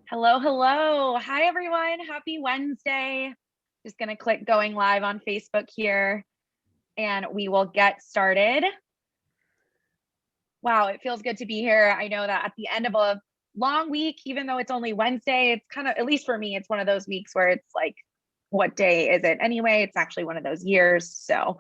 Hello, hello. Hi, everyone. Happy Wednesday. Just going to click going live on Facebook here and we will get started. Wow, it feels good to be here. I know that at the end of a long week, even though it's only Wednesday, it's kind of, at least for me, it's one of those weeks where it's like, what day is it anyway? It's actually one of those years. So,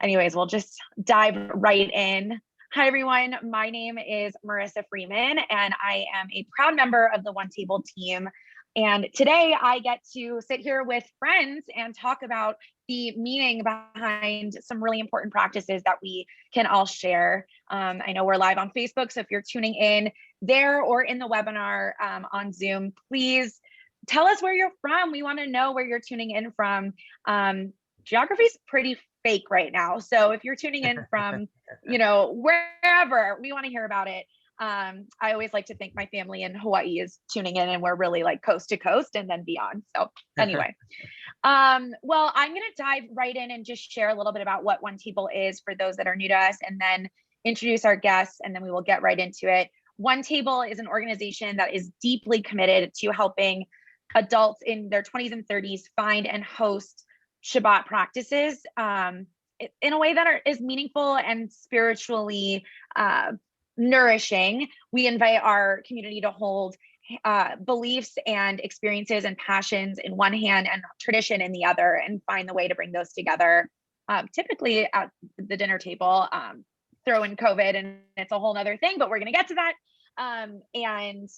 anyways, we'll just dive right in. Hi, everyone. My name is Marissa Freeman, and I am a proud member of the OneTable team. And today I get to sit here with friends and talk about the meaning behind some really important practices that we can all share. I know we're live on Facebook, so if you're tuning in there or in the webinar on Zoom, please tell us where you're from. We want to know where you're tuning in from. Geography is pretty fake right now. So if you're tuning in from, wherever, we want to hear about it. I always like to think my family in Hawaii is tuning in and we're really like coast to coast and then beyond. So anyway, well, I'm going to dive right in and just share a little bit about what OneTable is for those that are new to us, and then introduce our guests, and then we will get right into it. OneTable is an organization that is deeply committed to helping adults in their 20s and 30s find and host Shabbat practices in a way that is meaningful and spiritually nourishing. We invite our community to hold beliefs and experiences and passions in one hand and tradition in the other, and find the way to bring those together, typically at the dinner table. Throw in COVID and it's a whole nother thing, but we're going to get to that. And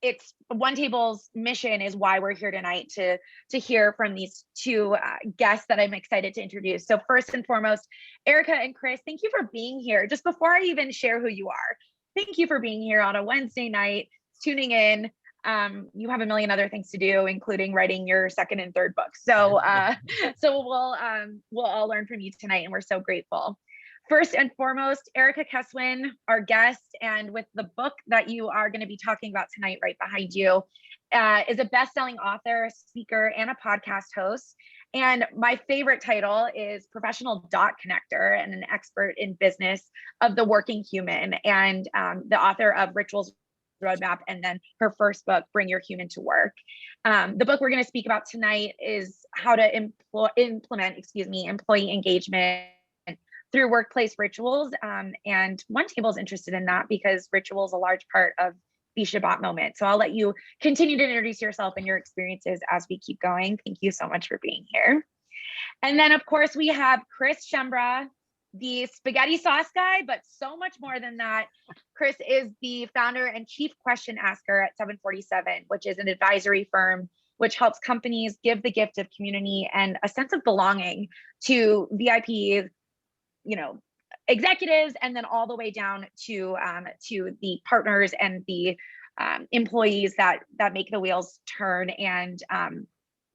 it's OneTable's mission is why we're here tonight to hear from these two guests that I'm excited to introduce. So first and foremost, Erica and Chris, thank you for being here. Just before I even share who you are, thank you for being here on a Wednesday night, tuning in. You have a million other things to do, including writing your second and third book. So we'll all learn from you tonight, and we're so grateful. First and foremost, Erica Keswin, our guest, and with the book that you are going to be talking about tonight right behind you, is a best-selling author, speaker, and a podcast host. And my favorite title is Professional Dot Connector and an expert in business of the working human, and the author of Rituals Roadmap, and then her first book, Bring Your Human to Work. The book we're going to speak about tonight is how to implement employee engagement through workplace rituals. And OneTable is interested in that because ritual is a large part of the Shabbat moment. So I'll let you continue to introduce yourself and your experiences as we keep going. Thank you so much for being here. And then, of course, we have Chris Schembra, the spaghetti sauce guy, but so much more than that. Chris is the founder and chief question asker at 747, which is an advisory firm which helps companies give the gift of community and a sense of belonging to VIPs, executives, and then all the way down to the partners and the employees that make the wheels turn. And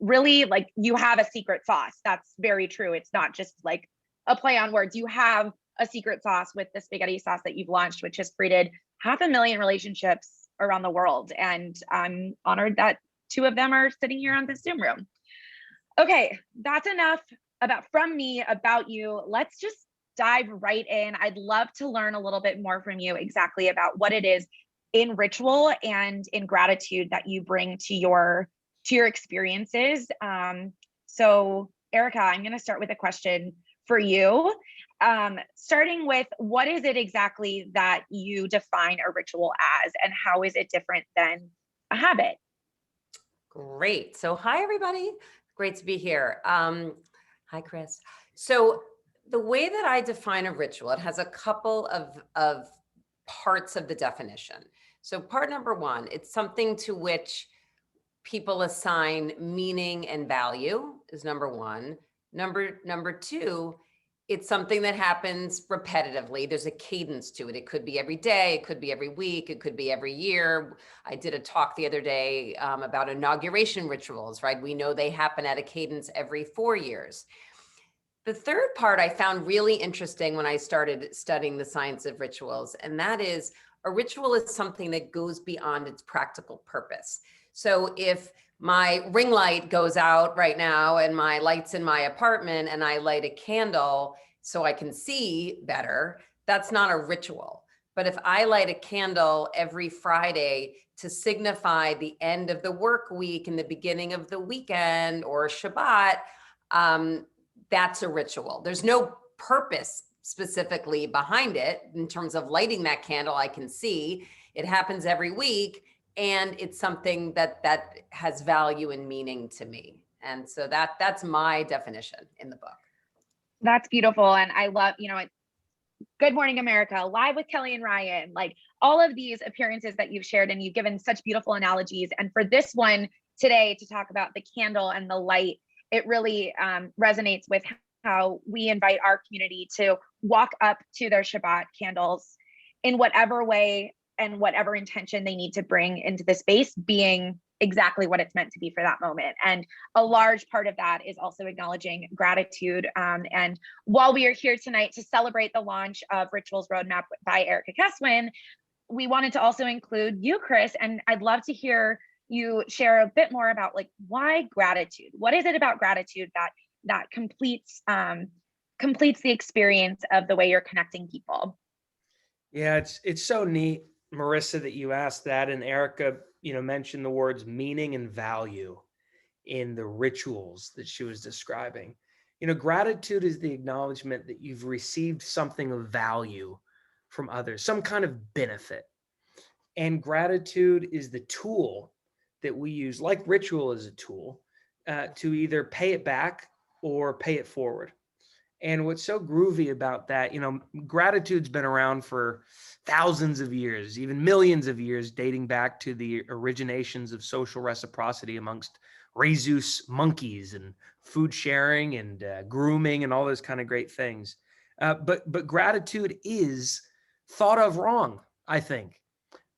really, like, you have a secret sauce. That's very true. It's not just like a play on words. You have a secret sauce with the spaghetti sauce that you've launched, which has created 500,000 relationships around the world. And I'm honored that two of them are sitting here on this Zoom room. Okay, that's enough from me about you. Let's just dive right in. I'd love to learn a little bit more from you exactly about what it is in ritual and in gratitude that you bring to your experiences. So Erica, I'm going to start with a question for you. Starting with, what is it exactly that you define a ritual as, and how is it different than a habit? Great. So hi, everybody. Great to be here. Hi, Chris. So the way that I define a ritual, it has a couple of parts of the definition. So part number one, it's something to which people assign meaning and value is number one. Number two, it's something that happens repetitively. There's a cadence to it. It could be every day. It could be every week. It could be every year. I did a talk the other day about inauguration rituals, right? We know they happen at a cadence every 4 years. The third part I found really interesting when I started studying the science of rituals, and that is a ritual is something that goes beyond its practical purpose. So if my ring light goes out right now and my light's in my apartment and I light a candle so I can see better, that's not a ritual. But if I light a candle every Friday to signify the end of the work week and the beginning of the weekend or Shabbat, that's a ritual. There's no purpose specifically behind it in terms of lighting that candle. I can see it happens every week, and it's something that has value and meaning to me. And so that's my definition in the book. That's beautiful. And I love, Good Morning America, Live with Kelly and Ryan, like all of these appearances that you've shared, and you've given such beautiful analogies. And for this one today to talk about the candle and the light, it really resonates with how we invite our community to walk up to their Shabbat candles in whatever way and whatever intention they need to bring into the space, being exactly what it's meant to be for that moment. And a large part of that is also acknowledging gratitude. And while we are here tonight to celebrate the launch of Rituals Roadmap by Erica Keswin, we wanted to also include you, Chris, and I'd love to hear you share a bit more about like why gratitude. What is it about gratitude that completes the experience of the way you're connecting people? Yeah, it's so neat, Marissa, that you asked that, and Erica, mentioned the words meaning and value in the rituals that she was describing. Gratitude is the acknowledgement that you've received something of value from others, some kind of benefit. And gratitude is the tool that we use, like ritual is a tool, to either pay it back or pay it forward. And what's so groovy about that, gratitude's been around for thousands of years, even millions of years, dating back to the originations of social reciprocity amongst rhesus monkeys and food sharing and grooming and all those kind of great things. But gratitude is thought of wrong, I think.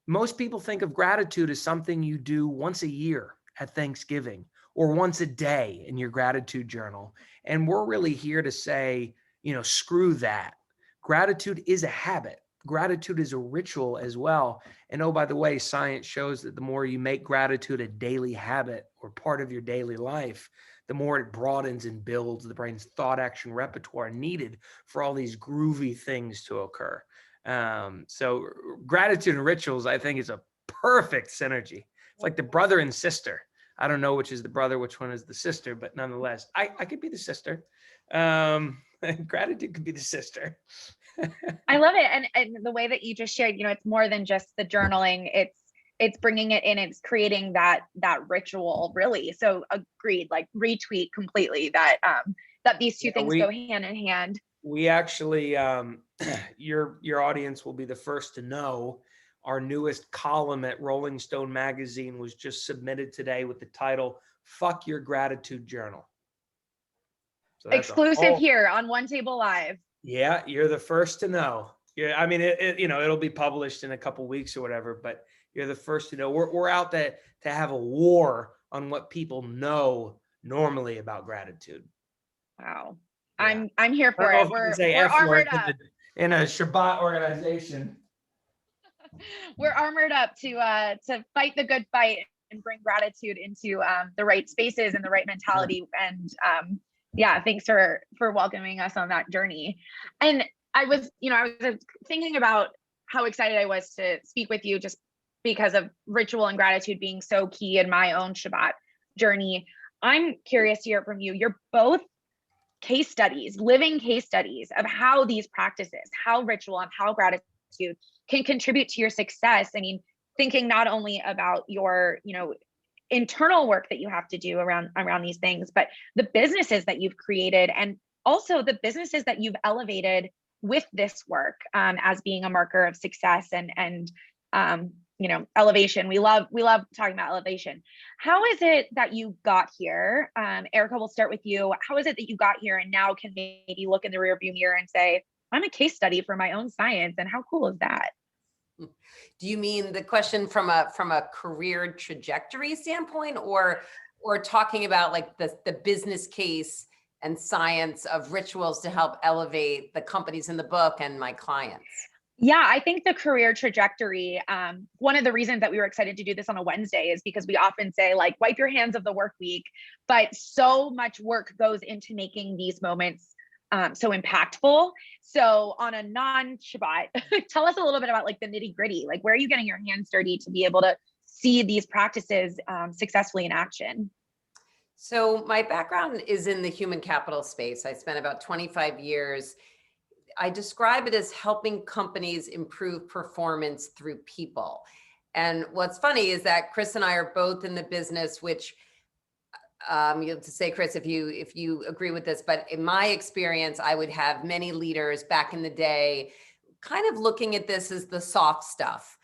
Most people think of gratitude as something you do once a year at Thanksgiving or once a day in your gratitude journal. And we're really here to say, screw that. Gratitude is a habit. Gratitude is a ritual as well. And oh, by the way, science shows that the more you make gratitude a daily habit or part of your daily life, the more it broadens and builds the brain's thought action repertoire needed for all these groovy things to occur. So gratitude and rituals, I think, is a perfect synergy. It's like the brother and sister. I don't know which is the brother, which one is the sister, but nonetheless, I could be the sister. Gratitude could be the sister. I love it. And the way that you just shared, it's more than just the journaling. It's bringing it in. It's creating that ritual, really. So agreed, like retweet completely that these two things go hand in hand. We actually, your audience will be the first to know. Our newest column at Rolling Stone magazine was just submitted today with the title, "Fuck Your Gratitude Journal." So exclusive here on OneTable Live. Yeah, you're the first to know. Yeah, I mean, it'll be published in a couple weeks or whatever, but you're the first to know. We're out to have a war on what people know normally about gratitude. Wow. Yeah. I'm here for it. We're armored up in a Shabbat organization. We're armored up to fight the good fight and bring gratitude into the right spaces and the right mentality. And thanks for welcoming us on that journey. And I was thinking about how excited I was to speak with you just because of ritual and gratitude being so key in my own Shabbat journey. I'm curious to hear from you. You're both case studies, living case studies of how these practices, how ritual and how gratitude can contribute to your success. I mean, thinking not only about your, internal work that you have to do around these things, but the businesses that you've created and also the businesses that you've elevated with this work as being a marker of success and elevation. We love talking about elevation. How is it that you got here? Erica, we'll start with you. How is it that you got here and now can maybe look in the rearview mirror and say, I'm a case study for my own science, and how cool is that? Do you mean the question from a career trajectory standpoint, or talking about like the business case and science of rituals to help elevate the companies in the book and my clients? Yeah, I think the career trajectory, one of the reasons that we were excited to do this on a Wednesday is because we often say like, wipe your hands of the work week, but so much work goes into making these moments so impactful. So on a non-Shabbat, tell us a little bit about like the nitty gritty, like where are you getting your hands dirty to be able to see these practices successfully in action? So my background is in the human capital space. I spent about 25 years. I describe it as helping companies improve performance through people. And what's funny is that Chris and I are both in the business, which you have to say, Chris, if you agree with this, but in my experience, I would have many leaders back in the day kind of looking at this as the soft stuff,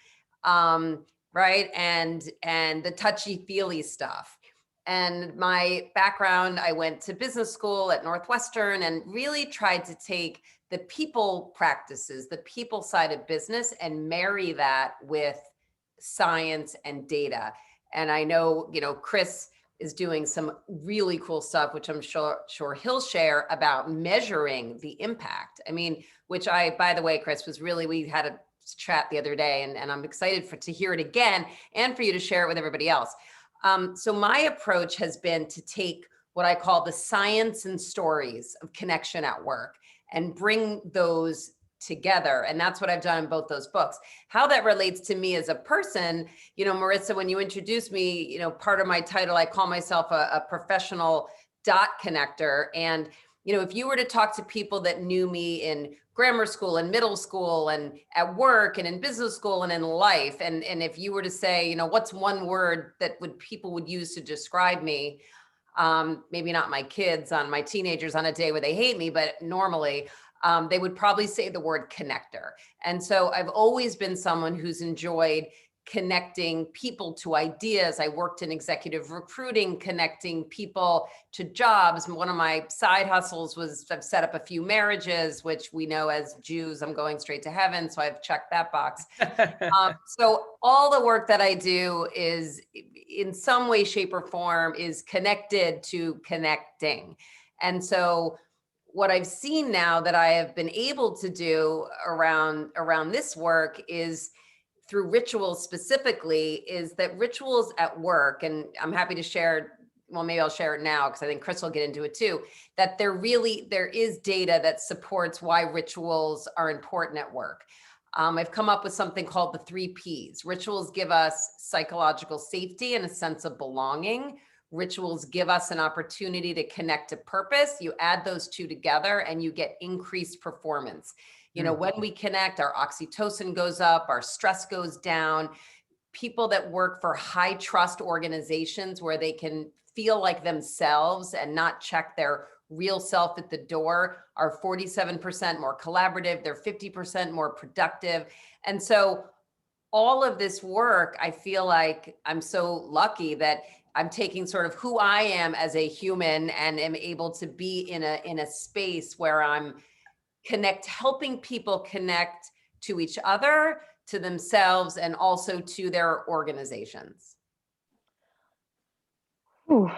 right? And the touchy-feely stuff. And my background, I went to business school at Northwestern and really tried to take the people practices, the people side of business, and marry that with science and data. And I know, Chris is doing some really cool stuff, which I'm sure he'll share about measuring the impact. I mean, which by the way, Chris, we had a chat the other day, and I'm excited to hear it again and for you to share it with everybody else. So my approach has been to take what I call the science and stories of connection at work and bring those together. And that's what I've done in both those books. How that relates to me as a person, Marissa, when you introduced me, part of my title, I call myself a professional dot connector. And, if you were to talk to people that knew me in grammar school and middle school and at work and in business school and in life, and if you were to say, what's one word that people would use to describe me, maybe not my kids, on my teenagers on a day where they hate me, but normally, they would probably say the word connector. And so I've always been someone who's enjoyed connecting people to ideas. I worked in executive recruiting, connecting people to jobs. One of my side hustles was I've set up a few marriages, which we know as Jews, I'm going straight to heaven. So I've checked that box. So all the work that I do is in some way, shape, or form is connected to connecting. And so what I've seen now that I have been able to do around this work is through rituals specifically, is that rituals at work, and I'm happy to share, well, maybe I'll share it now because I think Chris will get into it too, that there is data that supports why rituals are important at work. I've come up with something called the 3 Ps. Rituals give us psychological safety and a sense of belonging. Rituals give us an opportunity to connect to purpose. You add those two together and you get increased performance. When we connect, our oxytocin goes up, our stress goes down. People that work for high trust organizations where they can feel like themselves and not check their real self at the door are 47% more collaborative. They're 50% more productive. And so all of this work, I feel like I'm so lucky that I'm taking sort of who I am as a human and am able to be in a space where I'm helping people connect to each other, to themselves, and also to their organizations. Ooh.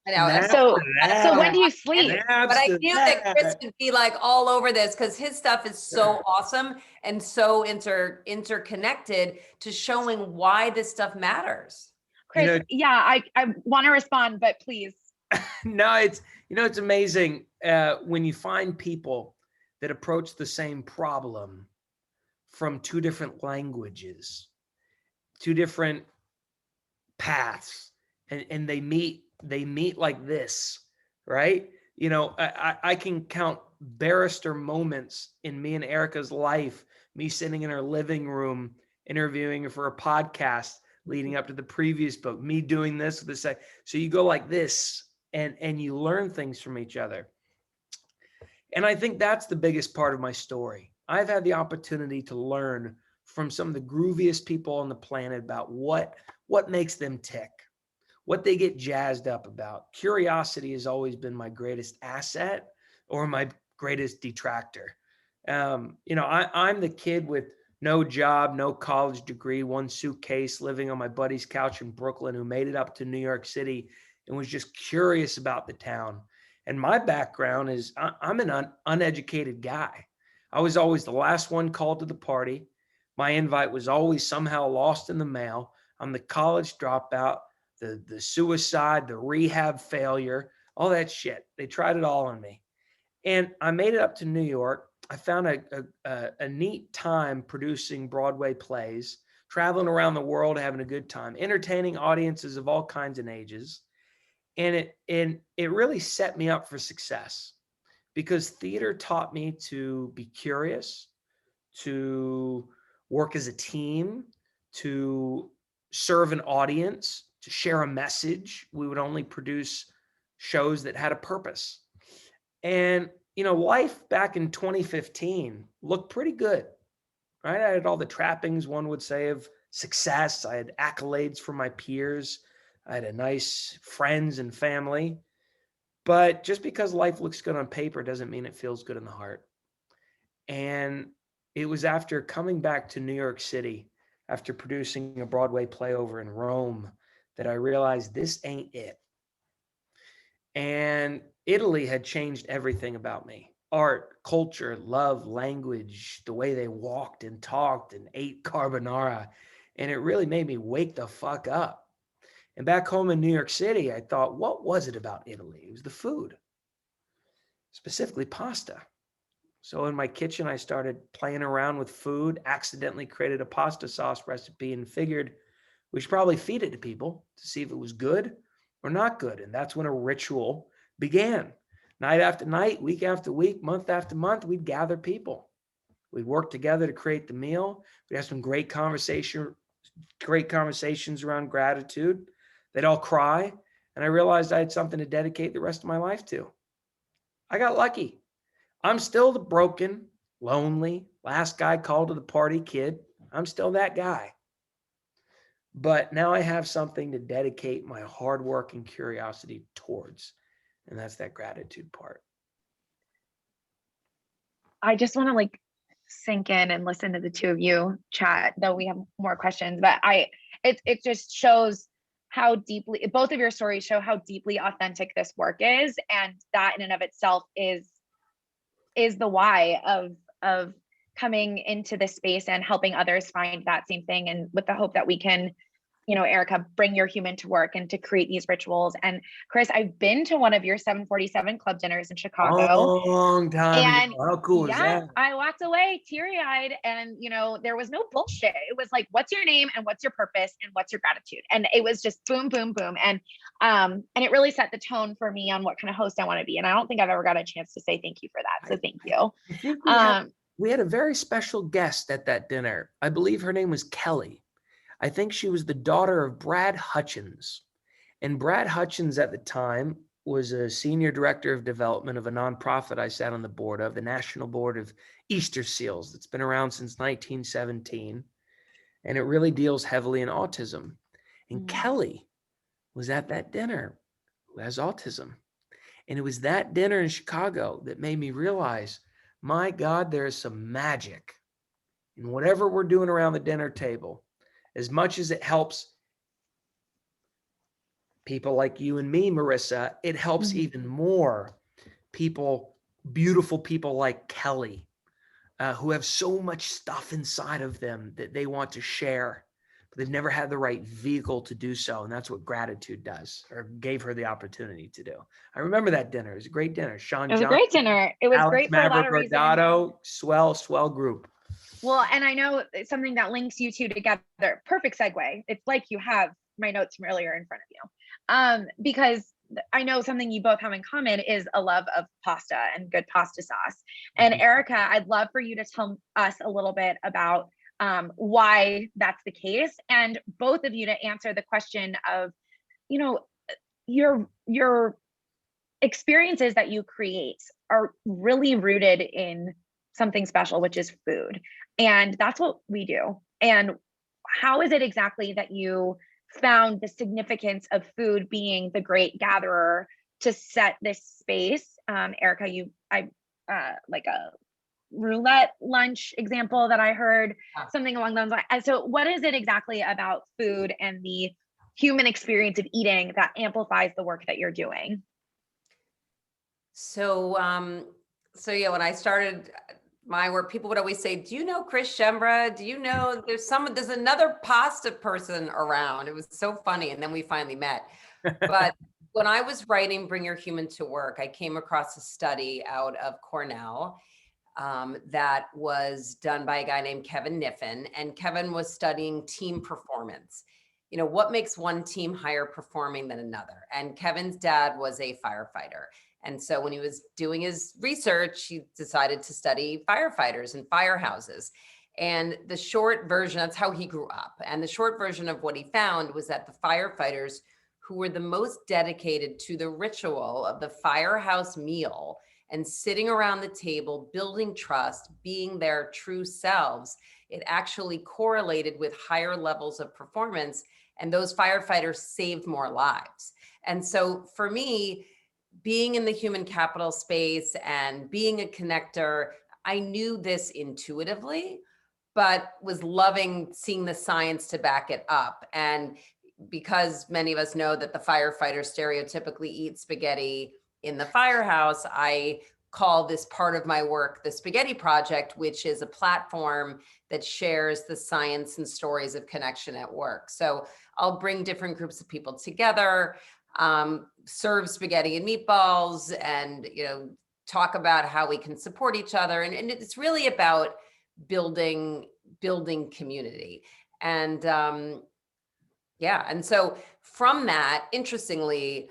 I know. So when do you sleep? But I knew that Chris would be like all over this because his stuff is so awesome and so interconnected to showing why this stuff matters. Chris, I want to respond, but please. No, it's amazing when you find people that approach the same problem from 2 different languages, 2 different paths, and they meet like this, right? I can count barrister moments in me and Erica's life, me sitting in her living room, interviewing her for a podcast leading up to the previous book, me doing this with this. So you go like this and you learn things from each other. And I think that's the biggest part of my story. I've had the opportunity to learn from some of the grooviest people on the planet about what makes them tick, what they get jazzed up about. Curiosity has always been my greatest asset or my greatest detractor. I'm the kid with no job, no college degree, 1 suitcase, living on my buddy's couch in Brooklyn, who made it up to New York City and was just curious about the town. And my background is I'm an uneducated guy. I was always the last one called to the party. My invite was always somehow lost in the mail. I'm the college dropout, the suicide, the rehab failure, all that shit. They tried it all on me. And I made it up to New York. I found a neat time producing Broadway plays, traveling around the world, having a good time, entertaining audiences of all kinds and ages. And it really set me up for success, because theater taught me to be curious, to work as a team, to serve an audience, to share a message. We would only produce shows that had a purpose. And, life back in 2015 looked pretty good, right? I had all the trappings, one would say, of success. I had accolades from my peers. I had a nice friends and family. But just because life looks good on paper doesn't mean it feels good in the heart. And it was after coming back to New York City, after producing a Broadway play over in Rome, that I realized this ain't it. And Italy had changed everything about me. Art, culture, love, language, the way they walked and talked and ate carbonara. And it really made me wake the fuck up. And back home in New York City, I thought, what was it about Italy? It was the food, specifically pasta. So in my kitchen, I started playing around with food, accidentally created a pasta sauce recipe, and figured we should probably feed it to people to see if it was good or not good. And that's when a ritual began. Night after night, week after week, month after month, we'd gather people. We'd work together to create the meal. We'd have some great conversations around gratitude. They'd all cry. And I realized I had something to dedicate the rest of my life to. I got lucky. I'm still the broken, lonely, last guy called to the party kid. I'm still that guy. But now I have something to dedicate my hard work and curiosity towards. And that's that gratitude part. I just want to sink in and listen to the two of you chat, though we have more questions, but it just shows how deeply, both of your stories show how deeply authentic this work is. And that in and of itself is the why of coming into this space and helping others find that same thing. And with the hope that we can, Erica, bring your human to work and to create these rituals. And Chris, I've been to one of your 747 Club dinners in Chicago. Long time And ago. How cool is that? I walked away teary-eyed, and there was no bullshit. It was like, what's your name and what's your purpose and what's your gratitude? And it was just boom, boom, boom. And it really set the tone for me on what kind of host I want to be. And I don't think I've ever got a chance to say thank you for that. So thank you. I think we had a very special guest at that dinner. I believe her name was Kelly. I think she was the daughter of Brad Hutchins. And Brad Hutchins at the time was a senior director of development of a nonprofit I sat on the board of, the National Board of Easter Seals, that's been around since 1917. And it really deals heavily in autism. And Kelly was at that dinner, who has autism. And it was that dinner in Chicago that made me realize, my God, there is some magic in whatever we're doing around the dinner table. As much as it helps people like you and me, Marissa, it helps even more people, beautiful people like Kelly, who have so much stuff inside of them that they want to share, but they've never had the right vehicle to do so. And that's what gratitude does, or gave her the opportunity to do. I remember that dinner. It was a great dinner. Sean It was Johnson, a great dinner. It was Alex great for Maverick a lot of reasons. Rodato, swell group. Well, and I know it's something that links you two together. Perfect segue. It's like you have my notes from earlier in front of you. Because I know something you both have in common is a love of pasta and good pasta sauce. And Erica, I'd love for you to tell us a little bit about why that's the case. And both of you to answer the question of, your experiences that you create are really rooted in something special, which is food. And that's what we do. And how is it exactly that you found the significance of food being the great gatherer to set this space? Erica, like a roulette lunch example that I heard, something along those lines. So what is it exactly about food and the human experience of eating that amplifies the work that you're doing? So yeah, when I started my work, people would always say, do you know Chris Schembra? Do you know there's another pasta person around? It was so funny. And then we finally met. But when I was writing Bring Your Human to Work, I came across a study out of Cornell that was done by a guy named Kevin Niffen, and Kevin was studying team performance. You know, what makes one team higher performing than another? And Kevin's dad was a firefighter. And so when he was doing his research, he decided to study firefighters and firehouses. And the short version, that's how he grew up. And the short version of what he found was that the firefighters who were the most dedicated to the ritual of the firehouse meal and sitting around the table, building trust, being their true selves, it actually correlated with higher levels of performance. And those firefighters saved more lives. And so for me, being in the human capital space and being a connector, I knew this intuitively, but was loving seeing the science to back it up. And because many of us know that the firefighters stereotypically eat spaghetti in the firehouse, I call this part of my work the Spaghetti Project, which is a platform that shares the science and stories of connection at work. So I'll bring different groups of people together, serve spaghetti and meatballs, and talk about how we can support each other. And it's really about building community. And and so from that, interestingly,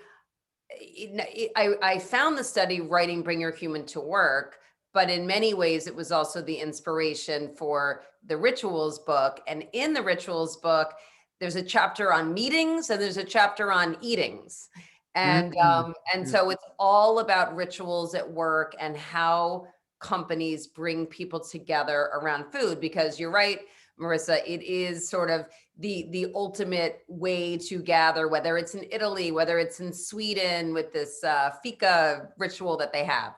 I found the study writing Bring Your Human to Work, but in many ways it was also the inspiration for the Rituals book. And in the Rituals book, there's a chapter on meetings and there's a chapter on eatings. And so it's all about rituals at work and how companies bring people together around food, because you're right, Marissa, it is sort of the ultimate way to gather, whether it's in Italy, whether it's in Sweden with this fika ritual that they have.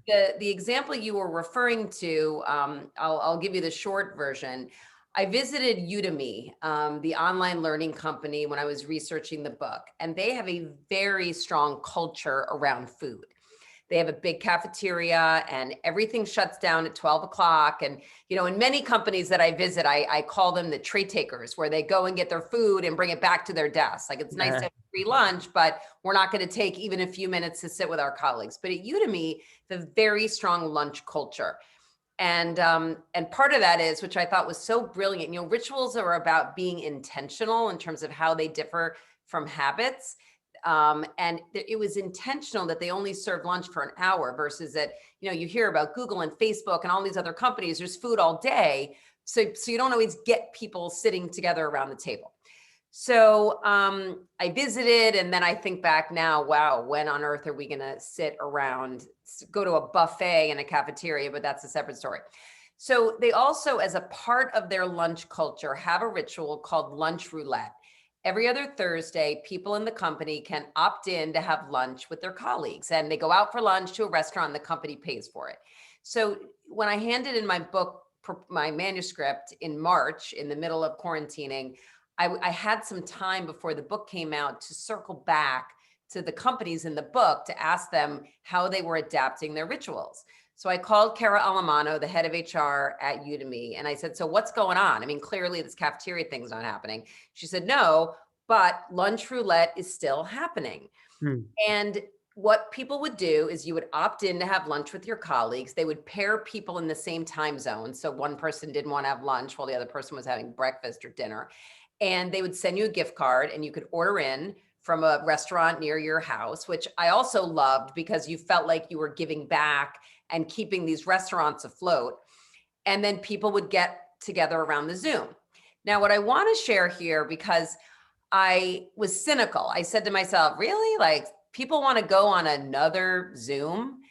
The example you were referring to, I'll give you the short version. I visited Udemy, the online learning company, when I was researching the book, and they have a very strong culture around food. They have a big cafeteria and everything shuts down at 12 o'clock. And, in many companies that I visit, I call them the tray takers, where they go and get their food and bring it back to their desk. Like, it's nice to have free lunch, but we're not going to take even a few minutes to sit with our colleagues. But at Udemy, the very strong lunch culture. And part of that is, which I thought was so brilliant, rituals are about being intentional in terms of how they differ from habits. And it was intentional that they only served lunch for an hour versus that, you hear about Google and Facebook and all these other companies, there's food all day. So you don't always get people sitting together around the table. So I visited, and then I think back now, wow, when on earth are we going to sit around, go to a buffet in a cafeteria, but that's a separate story. So they also, as a part of their lunch culture, have a ritual called lunch roulette. Every other Thursday, people in the company can opt in to have lunch with their colleagues, and they go out for lunch to a restaurant and the company pays for it. So when I handed in my book, my manuscript in March, in the middle of quarantining, I had some time before the book came out to circle back to the companies in the book to ask them how they were adapting their rituals. So I called Cara Alamano, the head of HR at Udemy, and I said, so what's going on? I mean, clearly this cafeteria thing's not happening. She said, no, but lunch roulette is still happening. And what people would do is you would opt in to have lunch with your colleagues. They would pair people in the same time zone. So one person didn't want to have lunch while the other person was having breakfast or dinner. And they would send you a gift card and you could order in from a restaurant near your house, which I also loved because you felt like you were giving back and keeping these restaurants afloat. And then people would get together around the Zoom. Now, what I want to share here, because I was cynical, I said to myself, really? Like, people want to go on another Zoom?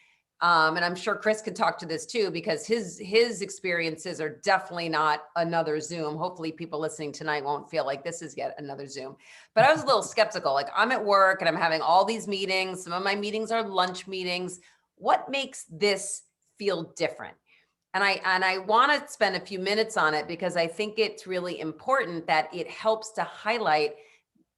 And I'm sure Chris could talk to this too, because his experiences are definitely not another Zoom. Hopefully people listening tonight won't feel like this is yet another Zoom. But I was a little skeptical. Like, I'm at work and I'm having all these meetings. Some of my meetings are lunch meetings. What makes this feel different? And I want to spend a few minutes on it because I think it's really important that it helps to highlight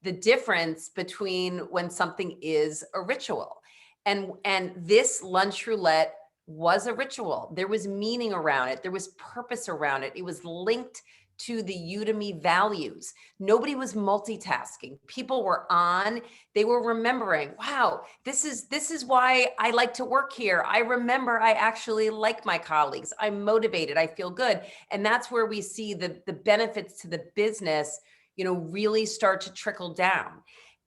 the difference between when something is a ritual. And this lunch roulette was a ritual. There was meaning around it. There was purpose around it. It was linked to the Udemy values. Nobody was multitasking. People were on, they were remembering, wow, this is why I like to work here. I remember I actually like my colleagues. I'm motivated, I feel good. And that's where we see the benefits to the business, really start to trickle down.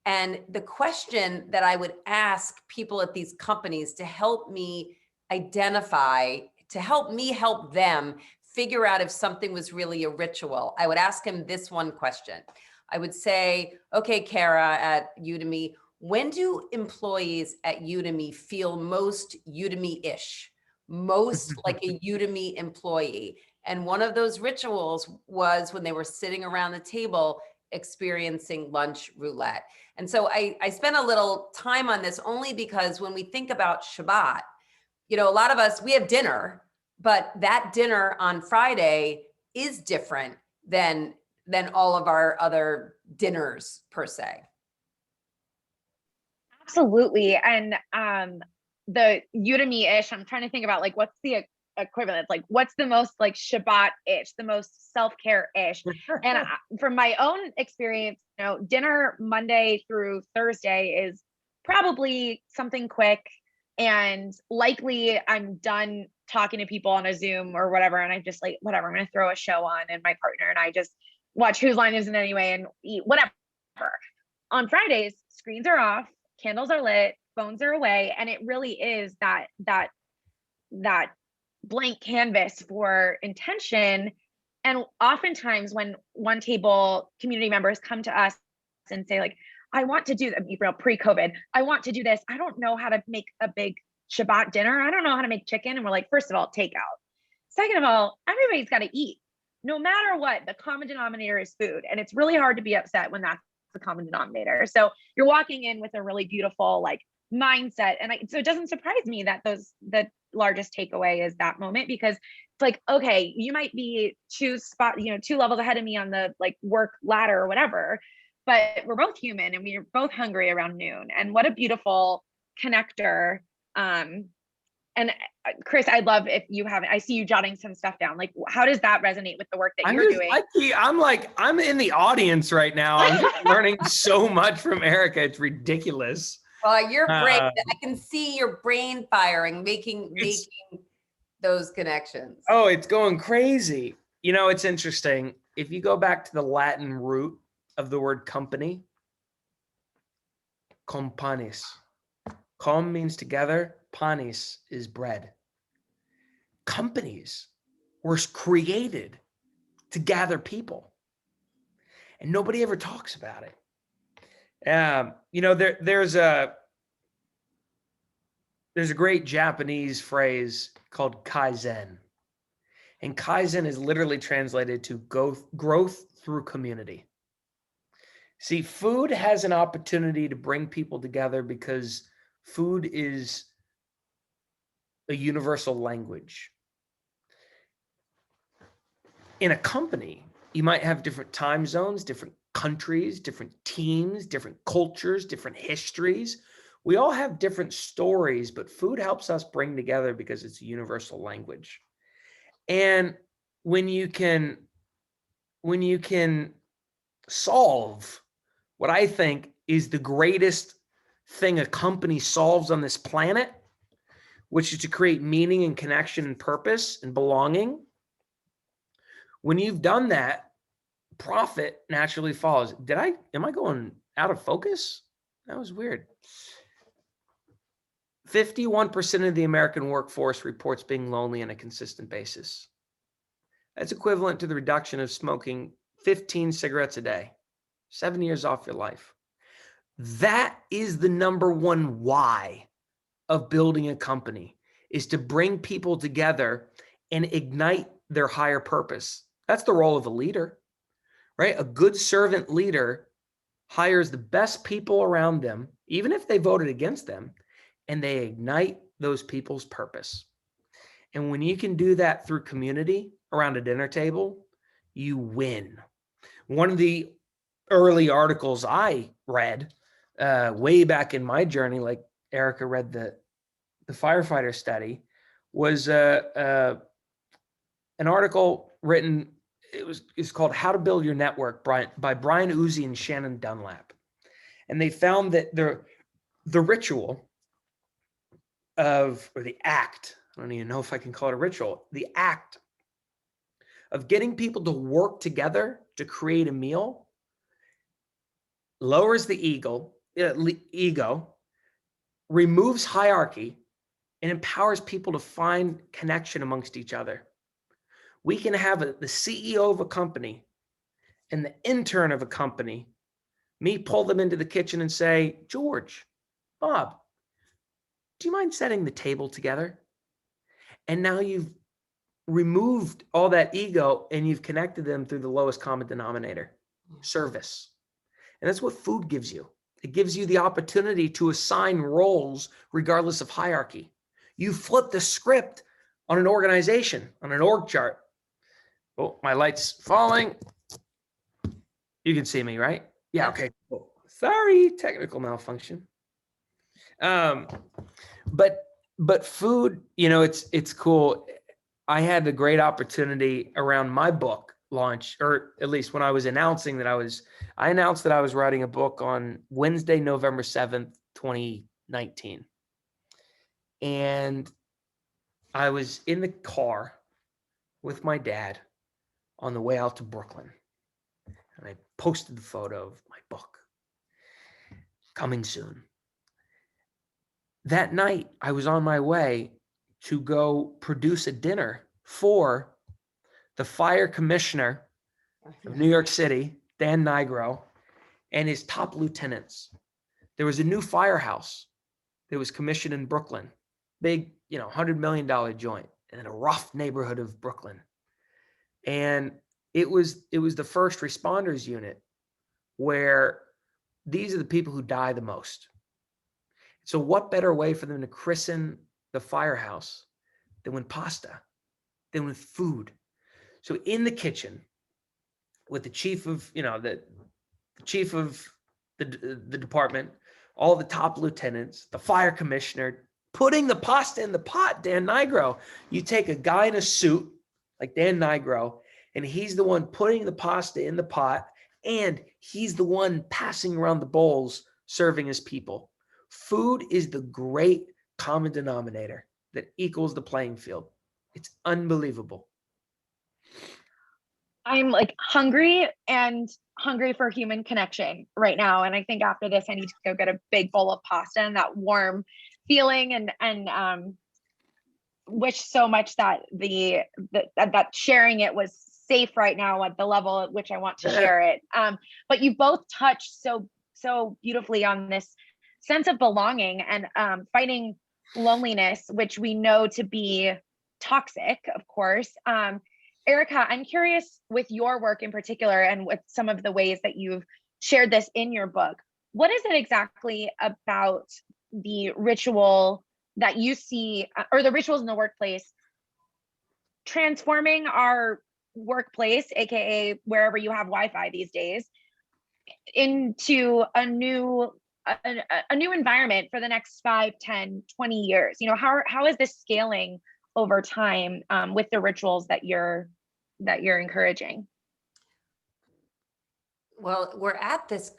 And the question that I would ask people at these companies to help me identify, to help me help them figure out if something was really a ritual, I would ask him this one question. I would say, okay, Kara at Udemy, when do employees at Udemy feel most Udemy-ish, most like a Udemy employee? And one of those rituals was when they were sitting around the table experiencing lunch roulette. And so I spent a little time on this only because when we think about Shabbat, a lot of us, we have dinner, but that dinner on Friday is different than all of our other dinners per se. Absolutely. And the Udemy-ish, I'm trying to think about like what's the equivalent, like what's the most like Shabbat-ish, the most self-care-ish. And from my own experience, dinner Monday through Thursday is probably something quick, and likely I'm done talking to people on a Zoom or whatever, and I'm just like, whatever, I'm going to throw a show on, and my partner and I just watch Whose Line Is It Anyway and eat whatever. On Fridays, screens are off, candles are lit, phones are away, and it really is that blank canvas for intention. And oftentimes when OneTable community members come to us and say like, I want to do that, pre-COVID, I want to do this. I don't know how to make a big Shabbat dinner. I don't know how to make chicken. And we're like, first of all, takeout. Second of all, everybody's got to eat. No matter what, the common denominator is food. And it's really hard to be upset when that's the common denominator. So you're walking in with a really beautiful like mindset. And so it doesn't surprise me that the largest takeaway is that moment, because it's like, okay, you might be two levels ahead of me on the like work ladder or whatever, but we're both human and we're both hungry around noon. And what a beautiful connector. And Chris, I'd love if you haven't, I see you jotting some stuff down. Like, how does that resonate with the work that you're doing? I'm in the audience right now. I'm just learning so much from Erica. It's ridiculous. Well, your brain, I can see your brain firing, making those connections. Oh, it's going crazy. It's interesting. If you go back to the Latin root of the word company, companis. Com means together, panis is bread. Companies were created to gather people, and nobody ever talks about it. There's a great Japanese phrase called Kaizen, and Kaizen is literally translated to growth through community. See, food has an opportunity to bring people together because food is a universal language. In a company, you might have different time zones, different countries, different teams, different cultures, different histories. We all have different stories, but food helps us bring together because it's a universal language. And when you can solve what I think is the greatest thing a company solves on this planet, which is to create meaning and connection and purpose and belonging. When you've done that, profit naturally follows. Am I going out of focus? That was weird. 51% of the American workforce reports being lonely on a consistent basis. That's equivalent to the reduction of smoking 15 cigarettes a day, 7 years off your life. That is the number one why of building a company, is to bring people together and ignite their higher purpose. That's the role of a leader, right? A good servant leader hires the best people around them, even if they voted against them, and they ignite those people's purpose. And when you can do that through community around a dinner table, you win. One of the early articles I read way back in my journey, like Erica read the firefighter study, was an article written it's called How to Build Your Network by Brian Uzi and Shannon Dunlap. And they found that the ritual or the act, I don't even know if I can call it a ritual, the act of getting people to work together to create a meal lowers the ego, removes hierarchy, and empowers people to find connection amongst each other. We can have the CEO of a company and the intern of a company, me pull them into the kitchen and say, George, Bob, do you mind setting the table together? And now you've removed all that ego and you've connected them through the lowest common denominator, service. And that's what food gives you. It gives you the opportunity to assign roles regardless of hierarchy. You flip the script on an organization, on an org chart. Oh, my light's falling. You can see me, right? Yeah, okay. Cool. Sorry, technical malfunction. But food, it's cool. I had a great opportunity around my book launch, or at least when I was announcing that I announced that I was writing a book on Wednesday, November 7th, 2019. And I was in the car with my dad on the way out to Brooklyn. And I posted the photo of my book. Coming soon. That night, I was on my way to go produce a dinner for the fire commissioner of New York City, Dan Nigro, and his top lieutenants. There was a new firehouse that was commissioned in Brooklyn, big, $100 million joint in a rough neighborhood of Brooklyn. And it was the first responders unit where these are the people who die the most. So what better way for them to christen the firehouse than with pasta, than with food? So in the kitchen with the chief of, the chief of the department, all the top lieutenants, the fire commissioner, putting the pasta in the pot, Dan Nigro. You take a guy in a suit like Dan Nigro, and he's the one putting the pasta in the pot, and he's the one passing around the bowls, serving his people. Food is the great common denominator that equals the playing field. It's unbelievable. I'm like hungry for human connection right now. And I think after this, I need to go get a big bowl of pasta and that warm feeling and wish so much that that sharing it was safe right now at the level at which I want to share it. But you both touched so beautifully on this sense of belonging and fighting loneliness, which we know to be toxic, of course. Erica, I'm curious with your work in particular and with some of the ways that you've shared this in your book, what is it exactly about the ritual that you see, or the rituals in the workplace, transforming our workplace, AKA wherever you have Wi-Fi these days, into a new environment for the next 5, 10, 20 years? How is this scaling over time with the rituals that you're encouraging? Well, we're at this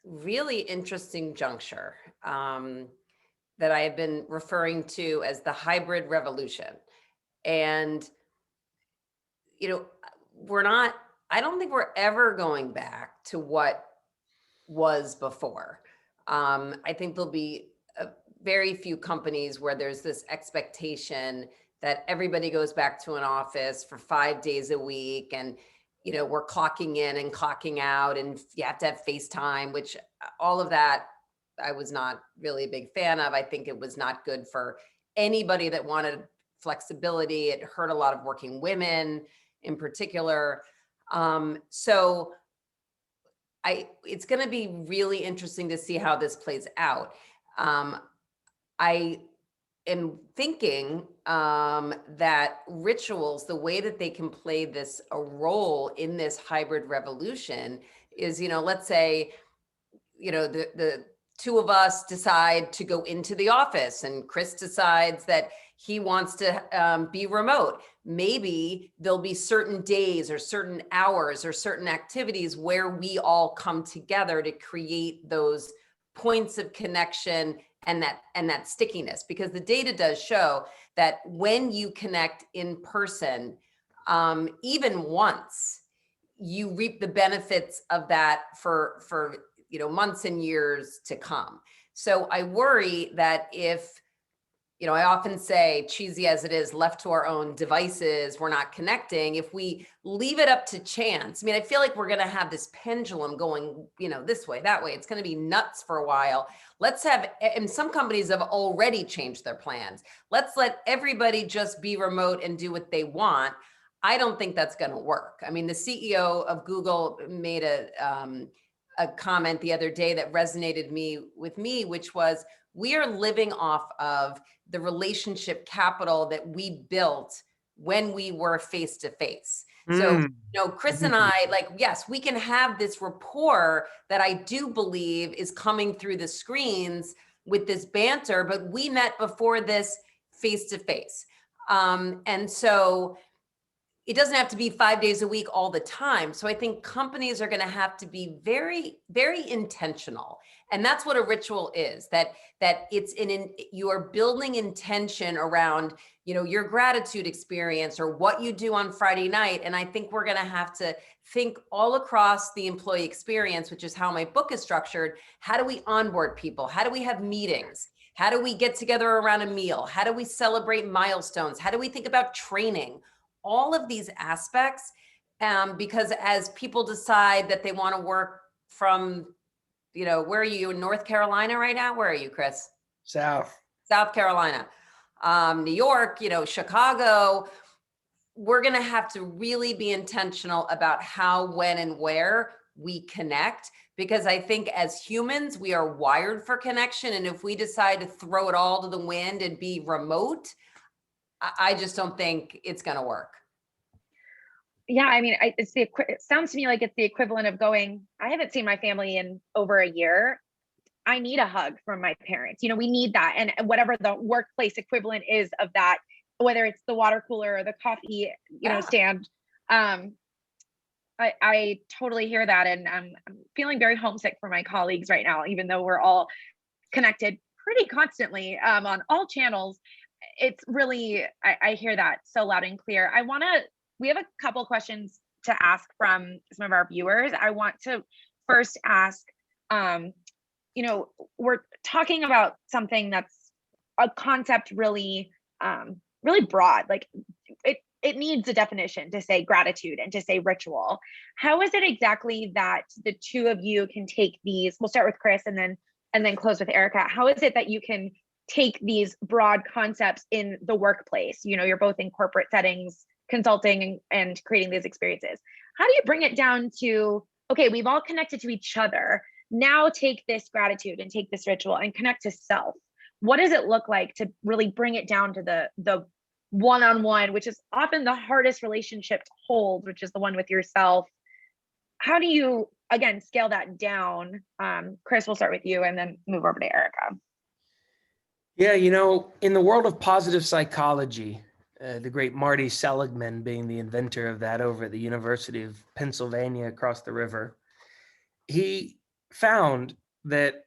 really interesting juncture that I have been referring to as the hybrid revolution. And, I don't think we're ever going back to what was before. I think there'll be very few companies where there's this expectation that everybody goes back to an office for 5 days a week and, we're clocking in and clocking out and you have to have FaceTime, which all of that I was not really a big fan of. I think it was not good for anybody that wanted flexibility. It hurt a lot of working women in particular. So it's going to be really interesting to see how this plays out. I am thinking that rituals, the way that they can play a role in this hybrid revolution is, let's say, the two of us decide to go into the office and Chris decides that he wants to be remote. Maybe there'll be certain days or certain hours or certain activities where we all come together to create those points of connection and that stickiness, because the data does show that when you connect in person, even once, you reap the benefits of that for months and years to come. So I worry that if, I often say, cheesy as it is, left to our own devices, we're not connecting. If we leave it up to chance, I feel like we're going to have this pendulum going, this way, that way. It's going to be nuts for a while. Let's have, and some companies have already changed their plans. Let's let everybody just be remote and do what they want. I don't think that's going to work. The CEO of Google made a comment the other day that resonated with me, which was, we are living off of the relationship capital that we built when we were face to face. So, Chris and I, yes, we can have this rapport that I do believe is coming through the screens with this banter, but we met before this face to face. And so it doesn't have to be 5 days a week all the time. So I think companies are going to have to be very, very intentional. And that's what a ritual is, that it's you are building intention around, your gratitude experience or what you do on Friday night. And I think we're going to have to think all across the employee experience, which is how my book is structured. How do we onboard people? How do we have meetings? How do we get together around a meal? How do we celebrate milestones? How do we think about training? All of these aspects, because as people decide that they want to work from, where are you, in North Carolina right now? Where are you, Chris? South Carolina, New York, Chicago. We're going to have to really be intentional about how, when, and where we connect, because I think as humans, we are wired for connection. And if we decide to throw it all to the wind and be remote, I just don't think it's going to work. Yeah, it sounds to me like it's the equivalent of going, I haven't seen my family in over a year. I need a hug from my parents. We need that. And whatever the workplace equivalent is of that, whether it's the water cooler or the coffee, stand. I totally hear that. And I'm feeling very homesick for my colleagues right now, even though we're all connected pretty constantly on all channels. It's really, I hear that so loud and clear. We have a couple questions to ask from some of our viewers. I want to first ask, we're talking about something that's a concept really, really broad. Like it needs a definition to say gratitude and to say ritual. How is it exactly that the two of you can take these? We'll start with Chris and then close with Erica. How is it that you can take these broad concepts in the workplace? You're both in corporate settings, consulting and creating these experiences. How do you bring it down to, okay, we've all connected to each other. Now take this gratitude and take this ritual and connect to self. What does it look like to really bring it down to the one-on-one, which is often the hardest relationship to hold, which is the one with yourself? How do you, again, scale that down? Chris, we'll start with you and then move over to Erica. Yeah, in the world of positive psychology, the great Marty Seligman being the inventor of that over at the University of Pennsylvania across the river, he found that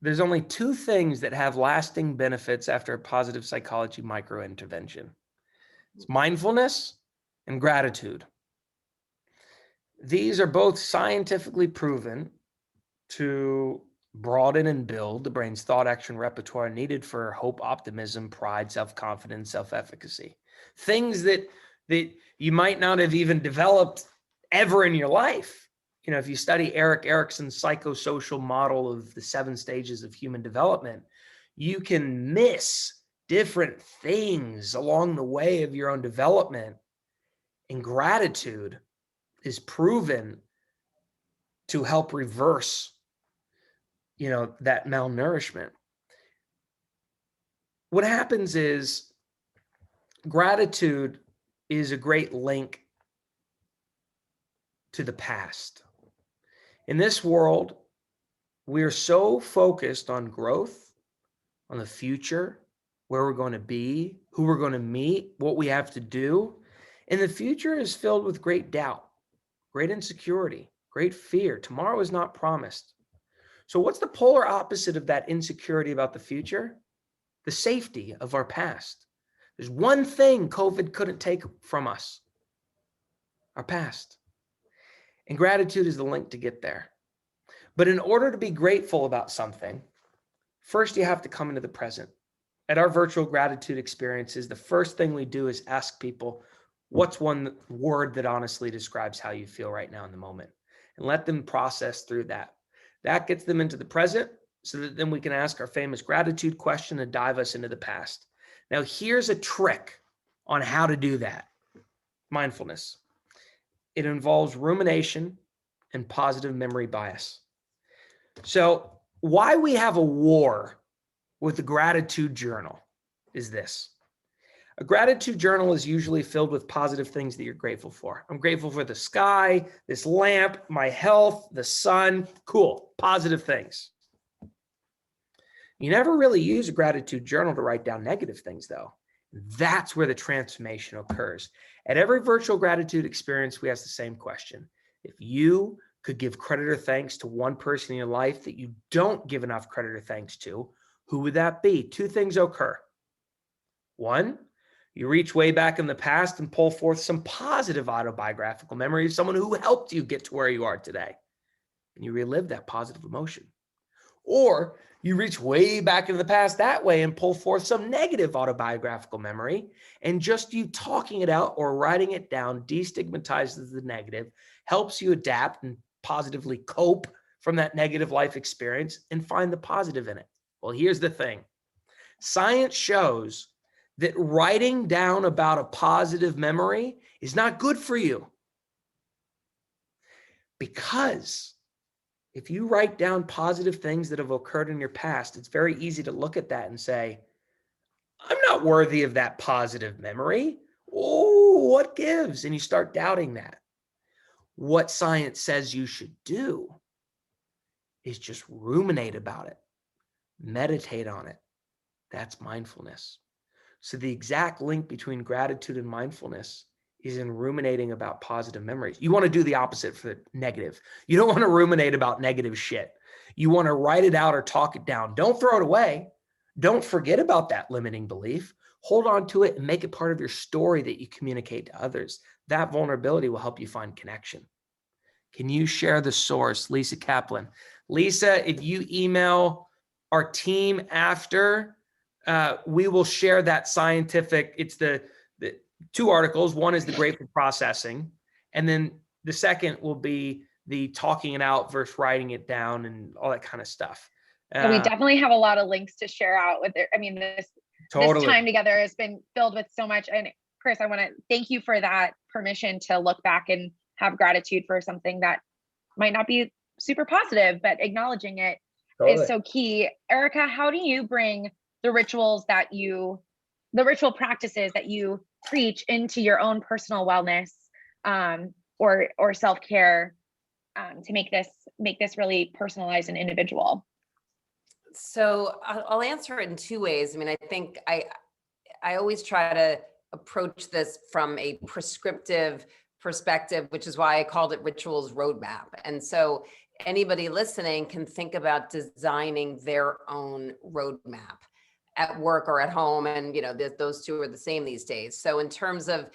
there's only two things that have lasting benefits after a positive psychology microintervention. It's mindfulness and gratitude. These are both scientifically proven to broaden and build the brain's thought action repertoire needed for hope, optimism, pride, self-confidence, self-efficacy. Things that you might not have even developed ever in your life. If you study Erik Erikson's psychosocial model of the 7 stages of human development, you can miss different things along the way of your own development. And gratitude is proven to help reverse that malnourishment. What happens is gratitude is a great link to the past. In this world, we are so focused on growth, on the future, where we're going to be, who we're going to meet, what we have to do. And the future is filled with great doubt, great insecurity, great fear. Tomorrow is not promised. So what's the polar opposite of that insecurity about the future? The safety of our past. There's one thing COVID couldn't take from us: our past. And gratitude is the link to get there. But in order to be grateful about something, first you have to come into the present. At our virtual gratitude experiences, the first thing we do is ask people, what's one word that honestly describes how you feel right now in the moment? And let them process through that. That gets them into the present, so that then we can ask our famous gratitude question and dive us into the past. Now, here's a trick on how to do that. Mindfulness. It involves rumination and positive memory bias. So why we have a war with the gratitude journal is this. A gratitude journal is usually filled with positive things that you're grateful for. I'm grateful for the sky, this lamp, my health, the sun. Cool, positive things. You never really use a gratitude journal to write down negative things, though. That's where the transformation occurs. At every virtual gratitude experience, we ask the same question. If you could give credit or thanks to one person in your life that you don't give enough credit or thanks to, who would that be? Two things occur. One, you reach way back in the past and pull forth some positive autobiographical memory of someone who helped you get to where you are today. And you relive that positive emotion. Or you reach way back into the past that way and pull forth some negative autobiographical memory, and just you talking it out or writing it down destigmatizes the negative, helps you adapt and positively cope from that negative life experience and find the positive in it. Well, here's the thing. Science shows that writing down about a positive memory is not good for you, because if you write down positive things that have occurred in your past, it's very easy to look at that and say, I'm not worthy of that positive memory. Oh, what gives? And you start doubting that. What science says you should do is just ruminate about it, meditate on it. That's mindfulness. So the exact link between gratitude and mindfulness is in ruminating about positive memories. You want to do the opposite for the negative. You don't want to ruminate about negative shit. You want to write it out or talk it down. Don't throw it away. Don't forget about that limiting belief. Hold on to it and make it part of your story that you communicate to others. That vulnerability will help you find connection. Can you share the source, Lisa Kaplan? Lisa, if you email our team after, we will share that scientific, it's the two articles. One is the grateful processing, and then the second will be the talking it out versus writing it down and all that kind of stuff. So we definitely have a lot of links to share out with it. I mean, this time together has been filled with so much. And Chris, I want to thank you for that permission to look back and have gratitude for something that might not be super positive, but acknowledging it is so key. Erica, how do you bring the ritual practices that you preach into your own personal wellness or self-care to make this really personalized and individual? So I'll answer it in two ways. I mean, I think I always try to approach this from a prescriptive perspective, which is why I called it Rituals Roadmap. And so anybody listening can think about designing their own roadmap at work or at home. And, those two are the same these days. So in terms of,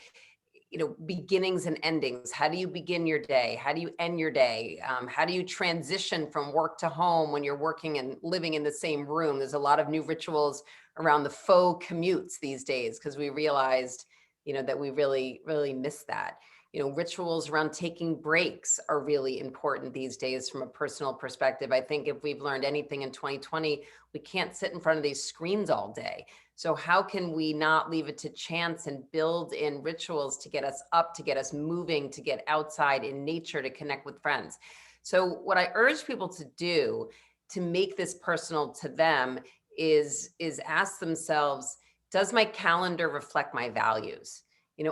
beginnings and endings, how do you begin your day? How do you end your day? How do you transition from work to home when you're working and living in the same room? There's a lot of new rituals around the faux commutes these days, because we realized, that we really, really miss that. Rituals around taking breaks are really important these days from a personal perspective. I think if we've learned anything in 2020, we can't sit in front of these screens all day. So how can we not leave it to chance and build in rituals to get us up, to get us moving, to get outside in nature, to connect with friends? So what I urge people to do to make this personal to them is ask themselves, does my calendar reflect my values?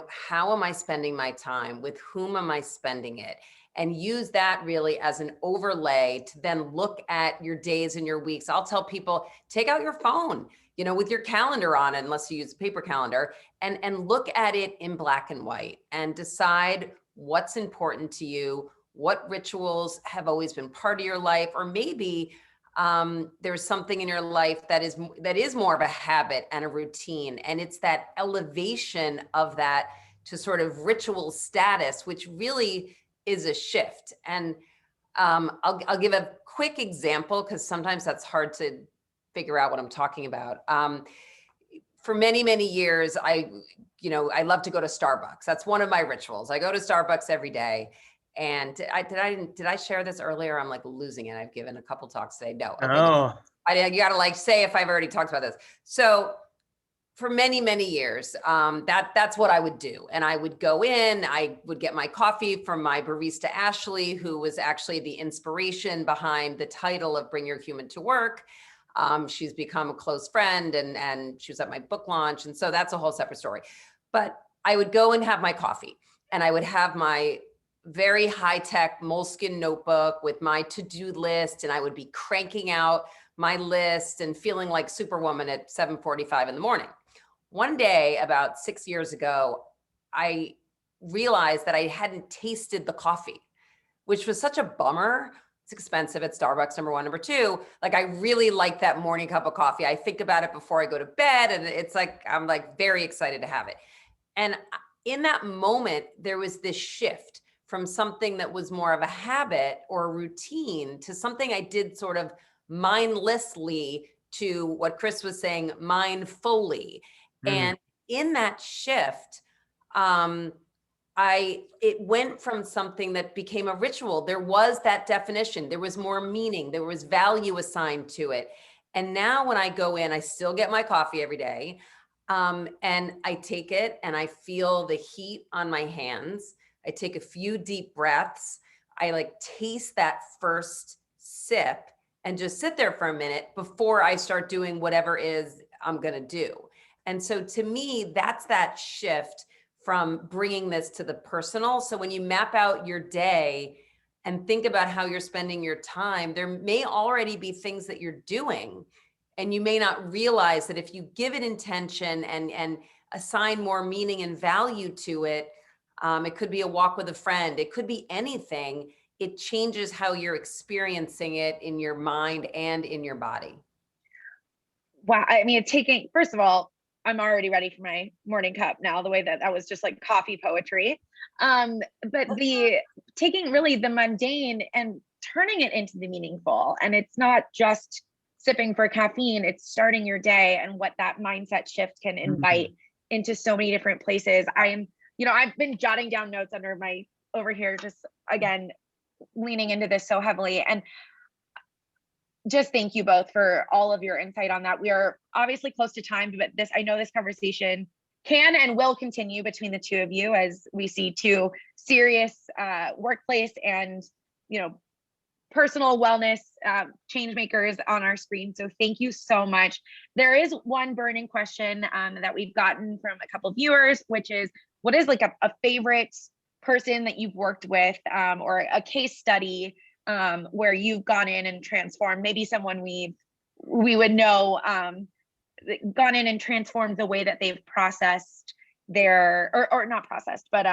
How am I spending my time? With whom am I spending it? And use that really as an overlay to then look at your days and your weeks. I'll tell people, take out your phone. you know, with your calendar on, unless you use a paper calendar, and look at it in black and white and decide what's important to you, what rituals have always been part of your life, or maybe there's something in your life that is more of a habit and a routine. And it's that elevation of that to sort of ritual status, which really is a shift. And I'll give a quick example, because sometimes that's hard to figure out what I'm talking about. For many, many years, I love to go to Starbucks. That's one of my rituals. I go to Starbucks every day. And did I share this earlier? I'm like losing it. I've given a couple talks today. No. Okay. Oh, You got to like say if I've already talked about this. So for many, many years, that's what I would do. And I would go in, I would get my coffee from my barista, Ashley, who was actually the inspiration behind the title of Bring Your Human to Work. She's become a close friend, and she was at my book launch. And so that's a whole separate story. But I would go and have my coffee, and I would have my very high-tech Moleskine notebook with my to-do list, and I would be cranking out my list and feeling like Superwoman at 7:45 in the morning. One day, about 6 years ago, I realized that I hadn't tasted the coffee, which was such a bummer. It's expensive at Starbucks, number one. Number two, like I really like that morning cup of coffee. I think about it before I go to bed, and it's like, I'm like very excited to have it. And in that moment, there was this shift from something that was more of a habit or a routine to something I did sort of mindlessly, to what Chris was saying, mindfully. And in that shift, it went from something that became a ritual. There was that definition, there was more meaning, there was value assigned to it. And now when I go in, I still get my coffee every day. And I take it and I feel the heat on my hands. I take a few deep breaths. I like taste that first sip and just sit there for a minute before I start doing whatever is I'm going to do. And so to me, that's that shift from bringing this to the personal. So when you map out your day and think about how you're spending your time, there may already be things that you're doing, and you may not realize that if you give it intention and assign more meaning and value to it, it could be a walk with a friend, it could be anything. It changes how you're experiencing it in your mind and in your body. Wow. I mean, first of all, I'm already ready for my morning cup now, the way that was just like coffee poetry. But taking really the mundane and turning it into the meaningful. And it's not just sipping for caffeine, it's starting your day, and what that mindset shift can invite into so many different places. I've been jotting down notes over here, just again, leaning into this so heavily. And just thank you both for all of your insight on that. We are obviously close to time, but I know this conversation can and will continue between the two of you, as we see two serious workplace and, personal wellness change makers on our screen. So thank you so much. There is one burning question that we've gotten from a couple of viewers, which is, what is like a favorite person that you've worked with, or a case study where you've gone in and transformed, maybe someone we would know, gone in and transformed the way that they've processed or not processed, but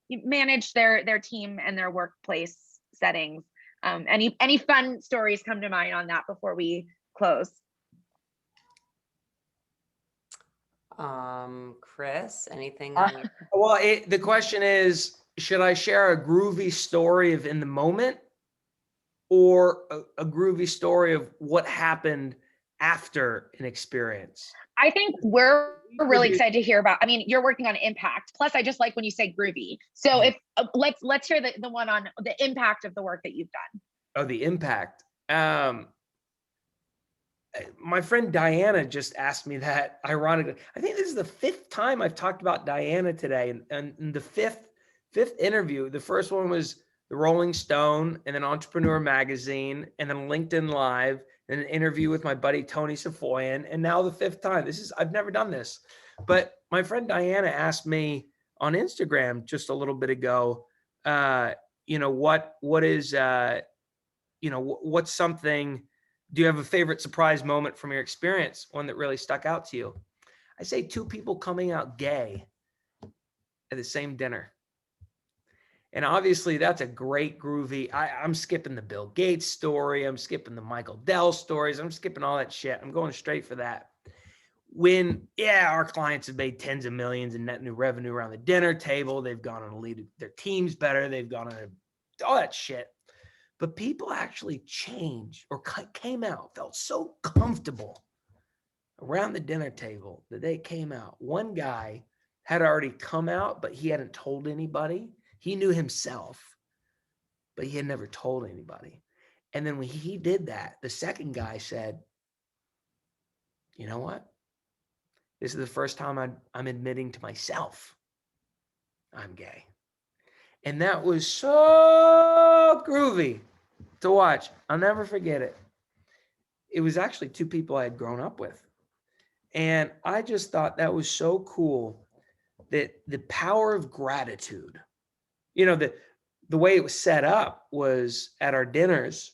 managed their team and their workplace settings. Any fun stories come to mind on that before we close? Chris, anything? Well, the question is, should I share a groovy story of in the moment, or a groovy story of what happened after an experience? I think we're really excited to hear about. I mean, you're working on impact. Plus, I just like when you say groovy. So if let's share the one on the impact of the work that you've done. Oh, the impact. My friend Diana just asked me that, ironically. I think this is the 5th time I've talked about Diana today. And the fifth interview, the first one was the Rolling Stone, and then Entrepreneur Magazine, and then LinkedIn Live, and an interview with my buddy Tony Safoyan, and now the 5th time. I've never done this. But my friend Diana asked me on Instagram just a little bit ago, what is, what's something Do you have a favorite surprise moment from your experience? One that really stuck out to you? I say 2 people coming out gay at the same dinner. And obviously that's a great groovy. I'm skipping the Bill Gates story. I'm skipping the Michael Dell stories. I'm skipping all that shit. I'm going straight for that. When, our clients have made tens of millions in net new revenue around the dinner table. They've gone on to lead their teams better. They've gone on all that shit. But people actually changed or came out, felt so comfortable around the dinner table that they came out. One guy had already come out, but he hadn't told anybody. He knew himself, but he had never told anybody. And then when he did that, the second guy said, you know what? This is the first time I'm admitting to myself I'm gay. And that was so groovy to watch. I'll never forget it. It was actually 2 people I had grown up with. And I just thought that was so cool, that the power of gratitude, the way it was set up was at our dinners,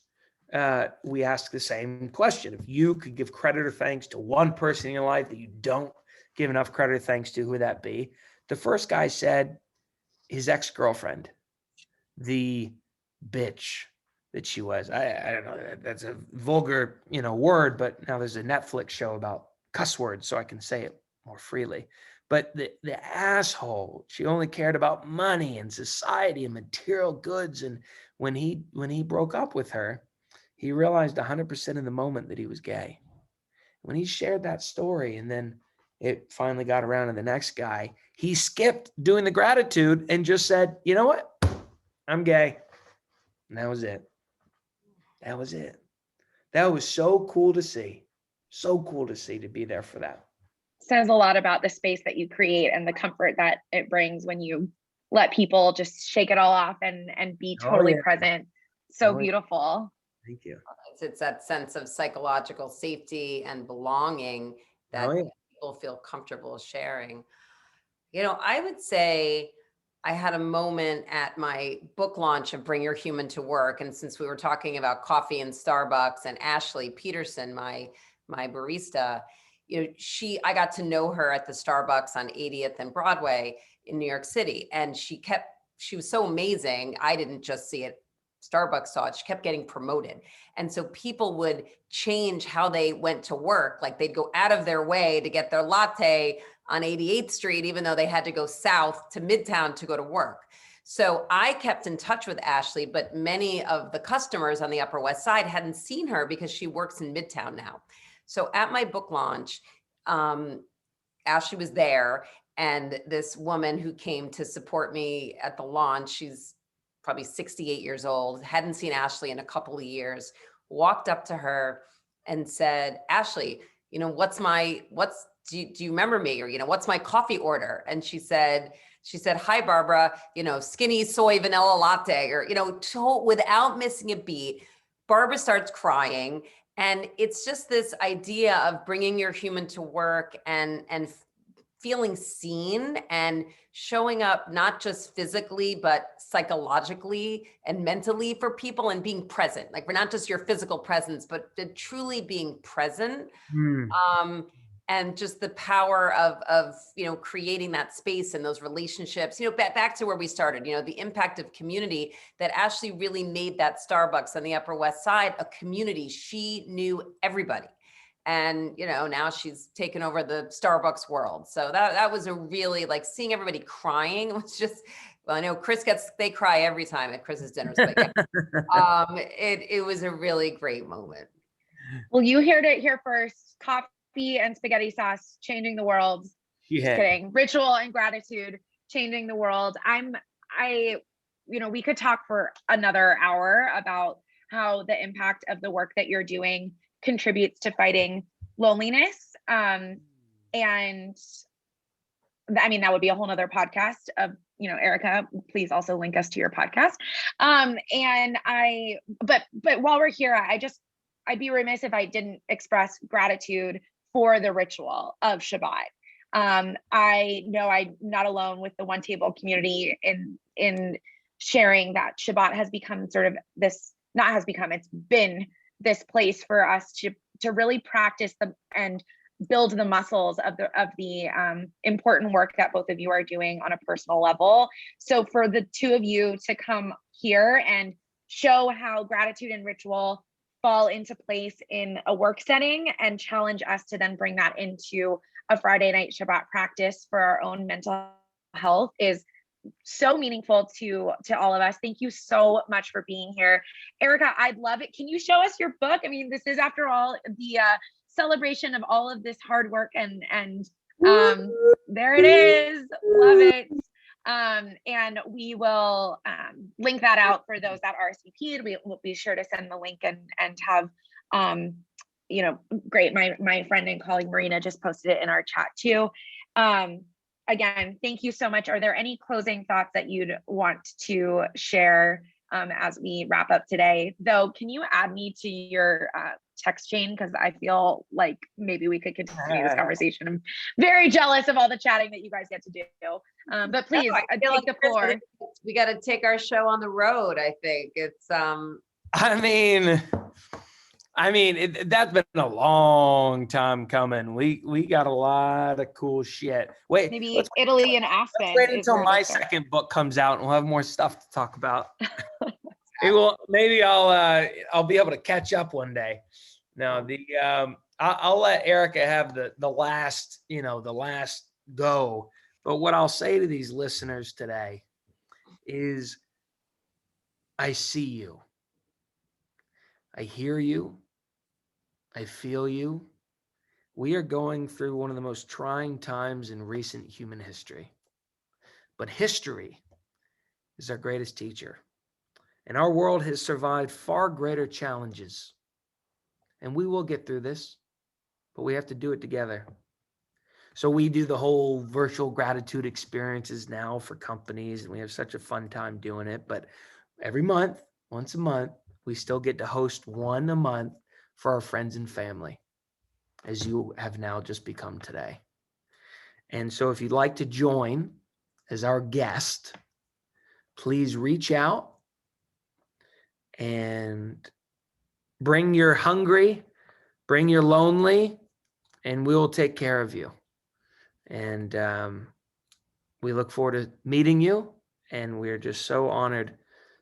we asked the same question. If you could give credit or thanks to one person in your life that you don't give enough credit or thanks to, who would that be? The first guy said his ex-girlfriend, the bitch that she was. I don't know. That's a vulgar, word, but now there's a Netflix show about cuss words, so I can say it more freely. But the asshole, she only cared about money and society and material goods. And when he broke up with her, he realized 100% in the moment that he was gay. When he shared that story, and then it finally got around to the next guy, he skipped doing the gratitude and just said, you know what? I'm gay. And that was it. That was it. That was so cool to see. So cool to see, to be there for that. Says a lot about the space that you create and the comfort that it brings when you let people just shake it all off and be totally present. So beautiful. Thank you. It's that sense of psychological safety and belonging that people feel comfortable sharing. I would say I had a moment at my book launch of Bring Your Human to Work. And since we were talking about coffee and Starbucks, and Ashley Peterson, my barista, I got to know her at the Starbucks on 80th and Broadway in New York City. And she was so amazing. I didn't just see it. Starbucks saw it. She kept getting promoted. And so people would change how they went to work. Like they'd go out of their way to get their latte on 88th Street, even though they had to go south to Midtown to go to work. So I kept in touch with Ashley, but many of the customers on the Upper West Side hadn't seen her because she works in Midtown now. So at my book launch, Ashley was there, and this woman who came to support me at the launch, she's probably 68 years old, hadn't seen Ashley in a couple of years, walked up to her and said, Ashley, do you remember me? Or, what's my coffee order? And she said, hi, Barbara, skinny soy vanilla latte, or, without missing a beat. Barbara starts crying. And it's just this idea of bringing your human to work and feeling seen and showing up, not just physically, but psychologically and mentally for people, and being present. Like, we're not just your physical presence, but truly being present. And just the power of creating that space and those relationships, back to where we started, the impact of community, that Ashley really made that Starbucks on the Upper West Side a community. She knew everybody. And, now she's taken over the Starbucks world. So that was a really, like, seeing everybody crying was just, well, I know they cry every time at Chris's dinners, but yeah, it was a really great moment. Well, you heard it here first. Coffee and spaghetti sauce changing the world. Just kidding. Ritual and gratitude changing the world. We could talk for another hour about how the impact of the work that you're doing contributes to fighting loneliness. And I mean, that would be a whole nother podcast of, Erica, please also link us to your podcast. But while we're here, I'd be remiss if I didn't express gratitude for the ritual of Shabbat. I know I'm not alone with the OneTable community in sharing that Shabbat has become sort of this, not has become, it's been this place for us to really practice and build the muscles of the important work that both of you are doing on a personal level. So for the two of you to come here and show how gratitude and ritual fall into place in a work setting and challenge us to then bring that into a Friday night Shabbat practice for our own mental health is so meaningful to all of us. Thank you so much for being here. Erica, I'd love it. Can you show us your book? I mean, this is, after all, the celebration of all of this hard work, and there it is. Love it. And we will link that out for those that RSVP'd. We will be sure to send the link and have great. My friend and colleague Marina just posted it in our chat too. Again, thank you so much. Are there any closing thoughts that you'd want to share as we wrap up today? Though, can you add me to your text chain? Because I feel like maybe we could continue this conversation. I'm very jealous of all the chatting that you guys get to do. But please, take the floor. We got to take our show on the road. I think it's. That's been a long time coming. We got a lot of cool shit. Wait, maybe Italy and Aspen. Let's wait until my second book comes out, and we'll have more stuff to talk about. Maybe I'll be able to catch up one day. No, I'll let Erica have the last go. But what I'll say to these listeners today is, I see you. I hear you. I feel you. We are going through one of the most trying times in recent human history. But history is our greatest teacher. And our world has survived far greater challenges. And we will get through this, but we have to do it together. So we do the whole virtual gratitude experiences now for companies, and we have such a fun time doing it. But every month, once a month, we still get to host one a month for our friends and family, as you have now just become today. And so if you'd like to join as our guest, please reach out and bring your hungry, bring your lonely, and we will take care of you. And we look forward to meeting you, and we're just so honored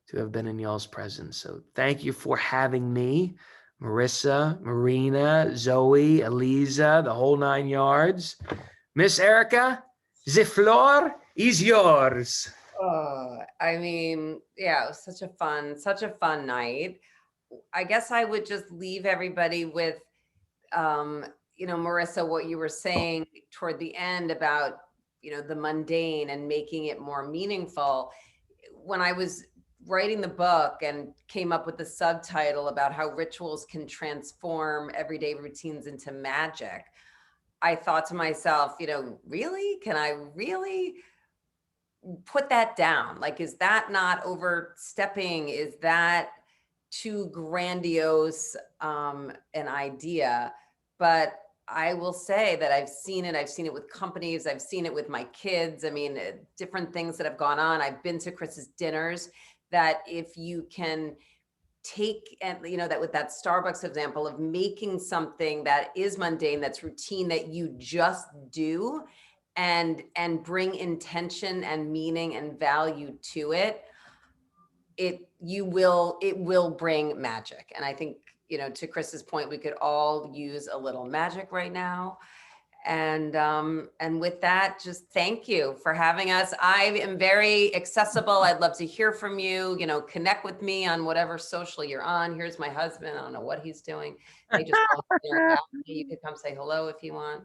to have been in y'all's presence. So thank you for having me, Marissa, Marina, Zoe, Eliza, the whole 9 yards. Miss Erica, the floor is yours. Oh, it was such a fun night. I guess I would just leave everybody with, Marissa, what you were saying toward the end about, the mundane and making it more meaningful. When I was writing the book and came up with the subtitle about how rituals can transform everyday routines into magic, I thought to myself, really? Can I really put that down? Like, is that not overstepping? Is that too grandiose an idea? But I will say that I've seen it with companies. I've seen it with my kids. Different things that have gone on. I've been to Chris's dinners, that if you can take, and that with that Starbucks example of making something that is mundane, that's routine, that you just do, and bring intention and meaning and value to it, it will bring magic. And I think, to Chris's point, we could all use a little magic right now. And with that, just thank you for having us. I am very accessible. I'd love to hear from you. Connect with me on whatever social you're on. Here's my husband. I don't know what he's doing. They just you could come say hello if you want.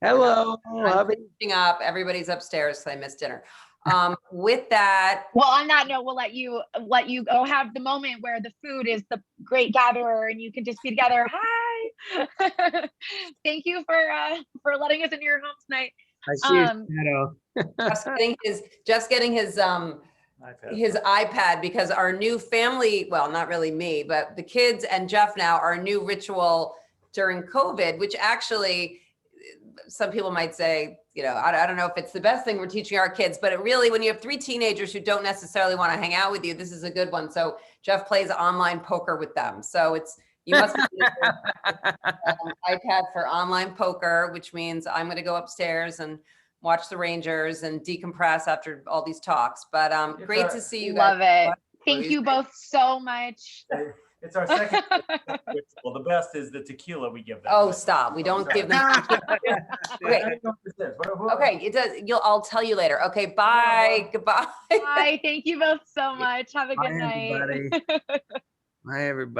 Hello. I'm finishing up. Everybody's upstairs, so I missed dinner. With that, well, on that note, we'll let you go have the moment where the food is the great gatherer and you can just be together. Hi. Thank you for letting us into your home tonight. I see just getting his iPad, because our new family, well, not really me, but the kids and Jeff now, our new ritual during COVID, which actually some people might say, I don't know if it's the best thing we're teaching our kids, but it really, when you have 3 teenagers who don't necessarily want to hang out with you, this is a good one. So Jeff plays online poker with them. So it's You must be iPad for online poker, which means I'm going to go upstairs and watch the Rangers and decompress after all these talks. But great to see you guys. Love it. Thank you both so much. It's our second ritual. The best is the tequila we give them. Oh, stop. We don't give them. Wait. Okay, it does. I'll tell you later. Okay, bye. Goodbye. Bye. Thank you both so much. Have a good Bye, night. everybody. Bye, everybody.